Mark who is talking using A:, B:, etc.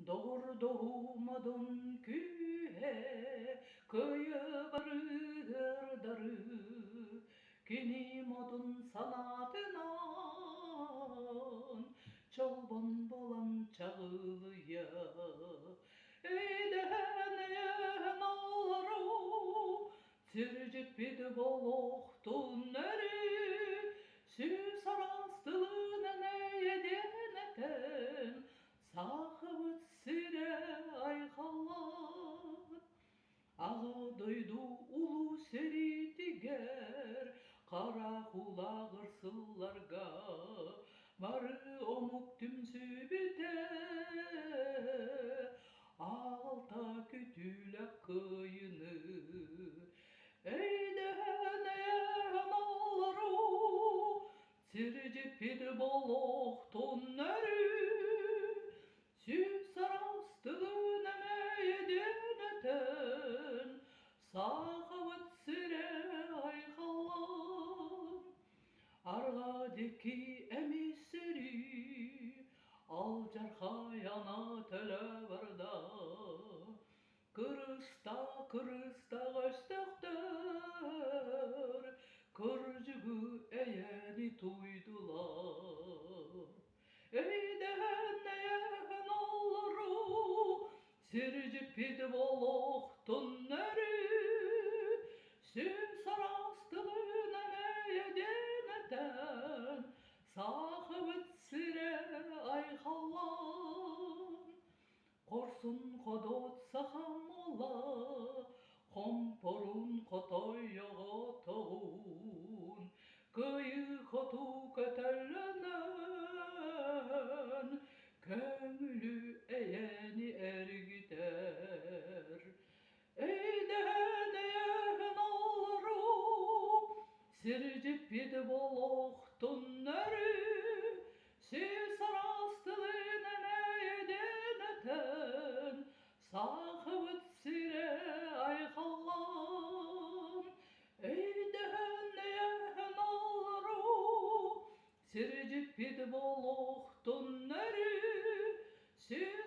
A: Doğurduğumadın kühe kıyı barıdarı Kinim odun sanatından Çolban bolan çağılıya Eydehen ağları Sircik bir boluktun eri Süs arastılığına ne yedeneten Sahıbıt sire ayhallar Ağa duydu ulu seri diger Kara kula gırsıllarga Varı omuk tümsü biter Alta kütüle kıyını Eydehen eğmaları Sirci pir boluktun eri Süs arastılığın emeğe deneten Sahavat sire ayhallan Argadaki emiseri Alcar yana tele varda Kırısta göstekler Kırcıgı eğeni tuydular Eydehen eğen ağları Sircip pid boluktun eri Süs arastılığın emeğe deneten Sahıbıt sire ayhallan Korsun kodot saham ola Komporun kotoy yoğotun Kıyı kotu kötellenen Kömülü eğeni er gider Eydehen eğen ağları Sircip bir boluktun eri Süs arastılığın emeğe deneten Sahıbıt sire ayhallan Eydehen eğen ağları Sircip bir boluktun eri Süs